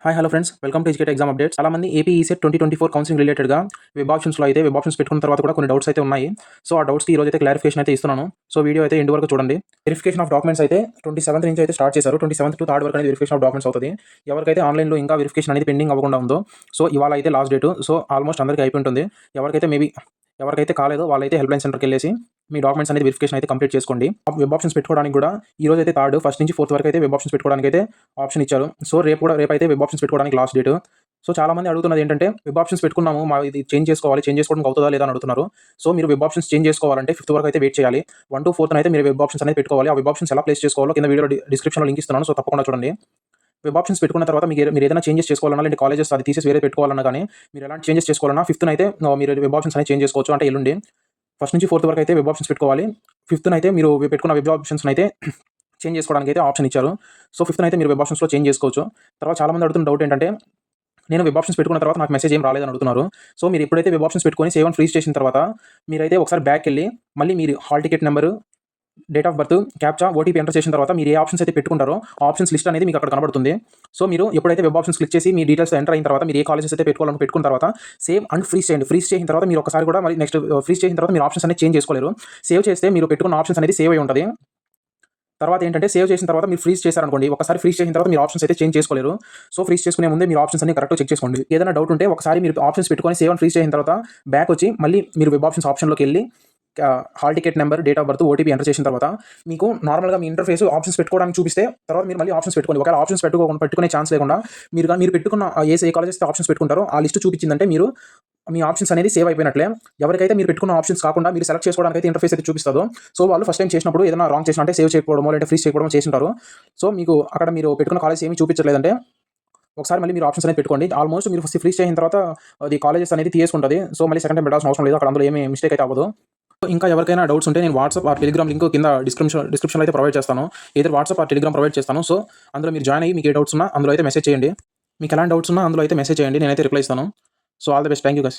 Hi hello friends, welcome to educate exam updates. చాలా మంది AP ECET 2024 counselling రిలేటెడ్గా web ఆప్షన్స్లో అయితే వెబ్ ఆప్షన్స్ పెట్టుకున్న తర్వాత కూడా కొన్ని డౌట్స్ అయితే ఉన్నాయి. సో ఆ డౌట్స్కి ఈరోజు అయితే క్లారిఫికేషన్ అయితే ఇస్తున్నాను. సో వీడియో అయితే ఎండ్ వరకు చూడండి. వెరిఫికేషన్ ఆఫ్ డాక్యుమెంట్స్ అయితే 27th నుంచి అయితే స్టార్ట్ చేశారు. 27th to 3rd వరకు అనేది వెరిఫికేషన్ ఆఫ్ డాక్యుమెంట్స్ అవుతుంది. ఎవరికైతే ఆన్లైన్లో ఇంకా వెరిఫికేషన్ అనేది పెండింగ్ అవ్వకుండా ఉందో, సో ఇవాళ అయితే లాస్ట్ డేట్. సో ఆల్మోస్ట్ అందరికీ అయిపోయి ఉంటుంది. ఎవరికైతే కాలేదో వాళ్ళైతే హెల్ప్ లైన్ సెంటర్కి వెళ్ళేసి మీ డాక్యుమెంట్స్ అనేది వెరిఫికేషన్ అయితే కంప్లీట్ చేసుకోండి. వెబ్ ఆప్షన్స్ పెట్టుకోవడానికి కూడా ఈ రోజు అయితే 3rd, 1st నుంచి 4th వరకు అయితే వెబ్ ఆప్షన్స్ పెట్టుకోవడానికి అయితే ఆప్షన్ ఇచ్చారు. సో రేపైతే వెబ్ ఆప్షన్స్ పెట్టుకోవడానికి లాస్ట్ డేట్. సో చాలా మంది అడుగుతున్నది ఏంటంటే, వెబ్ ఆప్షన్స్ పెట్టుకున్నాము, ఇది చేంజ్ చేసుకోవడానికి అవుతుందా లేదా అని అడుగుతున్నారు. సో మీరు వెబ్ ఆప్షన్స్ చేంజ్ చేసుకోవాలంటే 5th వరకు అయితే వెయిట్ చేయాలి. 1 to 4th అయితే మీరు వెబ్ ఆప్షన్స్ అనేది పెట్టుకోవాలి. ఆ వెబ్ ఆప్షన్స్ ఎలా ప్లేస్ చేసుకోవాలో కింద వీడియో డిస్క్రిప్షన్లో లింక్ ఇస్తున్నాను. సో తప్పకుండా చూడండి. వెబ్ ఆప్షన్స్ పెట్టుకున్న తర్వాత మీరు ఏదైనా చేంజెస్ చేసుకోవాలన్నా, లేదంటే కాలేజెస్ అది తీసేసి వేరే పెట్టుకోవాలన్నా కానీ, మీరు ఎలాంటి చేంజెస్ చేసుకోవాలన్నా 5th అయితే మీరు వెబ్ ఆప్షన్స్ అనేది చేంజ్ చేసుకోవచ్చు. అంటే ఎల్లుండి 1st నుంచి 4th వరకు అయితే వెబ్ ఆప్షన్స్ పెట్టుకోవాలి. 5th అయితే మీరు పెట్టుకున్న వెబ్ ఆప్షన్స్ అయితే చేంజ్ చేసుకోవడానికి అయితే ఆప్షన్ ఇచ్చారు. సో 5th అయితే మీరు వెబ్ ఆప్షన్స్లో చేంజ్ చేసుకోవచ్చు. తర్వాత చాలా మంది అడుగుతున్న డౌట్ ఏంటంటే, నేను వెబ్ ఆప్షన్స్ పెట్టుకున్న తర్వాత నాకు మెసేజ్ ఏం రాలేదని అడుగుతున్నారు. సో మీరు ఎప్పుడైతే వెబ్ ఆప్షన్స్ పెట్టుకొని సేవ్ అండ్ ఫ్రీజ్ చేసిన తర్వాత మీరైతే ఒకసారి బ్యాక్ వెళ్ళి మళ్ళీ మీరు hall ticket number, date of birth, captcha, OTP enter చేసిన తర్వాత మీరు ఏ ఆప్షన్స్ అయితే పెట్టుకుంటారో ఆ ఆప్షన్స్ లిస్ట్ అనేది మీకు అక్కడ కనబడుతుంది. సో మీరు ఎప్పుడైతే వెబ్ ఆప్షన్స్ క్లిక్ చేసి మీ డీటెయిల్స్ ఎంటర్ అయిన తర్వాత మీరు ఏ కాలేజెస్ అయితే పెట్టుకున్న తర్వాత సేవ్ అండ్ ఫ్రీజ్ చేయండి. ఫ్రీజ్ చేసిన తర్వాత మీరు ఒకసారి కూడా మరి నెక్స్ట్ ఫ్రీజ్ చేసిన తర్వాత మీరు ఆప్షన్స్ అనేది చేంజ్ చేసుకోలేరు. సేవ్ చేస్తే మీరు పెట్టుకున్న ఆప్షన్స్ అనేది సేవ్ అయి ఉంటుంది. తర్వాత ఏంటంటే, సేవ్ చేసిన తర్వాత మీరు ఫ్రీజ్ చేశారనుకోండి, ఒకసారి ఫ్రీజ్ చేసిన తర్వాత మీరు ఆప్షన్స్ అయితే చేంజ్ చేసుకోలేరు. సో ఫ్రీజ్ చేసుకునే ముందే మీరు ఆప్షన్స్ అన్ని కరెక్ట్‌గా చెక్ చేసుకోండి. ఏదైనా డౌట్ ఉంటే ఒకసారి మీరు ఆప్షన్స్ పెట్టుకొని సేవ్ అండ్ ఫ్రీజ్ చేసిన తర్వాత బ్యాక్ వచ్చి మళ్ళీ మీరు వెబ్ ఆప్షన్స్ ఆప్షన్‌లోకి వెళ్ళి hall ticket number, date of birth, OTP enter చేసిన తర్వాత మీకు నార్మల్‌గా మీ ఇంటర్ఫేస్ ఆప్షన్స్ పెట్టుకోవడానికి చూపిస్తే తర్వాత మీరు మళ్ళీ ఆప్షన్స్ పెట్టుకోండి. ఒకవేళ ఆప్షన్స్ పెట్టుకునే ఛాన్స్ లేకుండా మీరు పెట్టుకున్న ఏ కాలేజెస్ అయితే ఆప్షన్స్ పెట్టుకుంటారో ఆ లిస్ట్ చూపించిందంటే మీరు మీ ఆప్షన్స్ అనేది సేవ్ అయిపోయినట్లే. ఎవరికైతే మీరు పెట్టుకున్న ఆప్షన్స్ కాకుండా మీరు సెలెక్ట్ చేసుకోవడానికి అయితే ఇంటర్ఫేస్ అయితే చూపిస్తుందో, సో వాళ్ళు ఫస్ట్ టైం చేసినప్పుడు ఏదైనా రాంగ్ చేసినా అంటే సేవ్ చేయకపోవడమో లేదా ఫ్రీజ్ చేయకపోవడమో చేసుంటారు. సో మీకు అక్కడ మీరు పెట్టుకున్న కాలేజ్ ఏమీ చూపించట్లేదంటే ఒకసారి మళ్ళీ మీరు ఆప్షన్స్ అనేది పెట్టుకోండి. ఆల్మోస్ట్ మీరు ఫస్ట్ ఫ్రీజ్ చేసిన తర్వాత అది కాలేజెస్ అనేది తీసుకుంటుంది. సో మళ్ళీ సెకండ్ టైం పెట్టాల్సిన అవసరం లేదు. అక్కడ అందులో ఏమీ మిస్టేక్ అయితే అవ్వదు. ఇంకా ఎవరికైనా డౌట్స్ ఉంటే నేను వాట్సాప్ ఆర్ టెలిగ్రామ్ లింక్ కింద డిస్క్రిప్షన్‌లో అయితే ప్రొవైడ్ చేస్తాను. ఏదైనా వాట్సాప్ ఆర్ టెలిగ్రామ్ ప్రొవైడ్ చేస్తాను. సో అందులో మీరు జాయిన్ అయ్యి మీకు ఏ డౌట్స్ ఉన్నా అందులో అయితే మెసేజ్ చేయండి. మీకు ఎలాంటి డౌట్స్ ఉన్నా అందులో అయితే మెసేజ్ చేయండి. నేనైతే రిప్లై ఇస్తాను. So all the best. Thank you guys.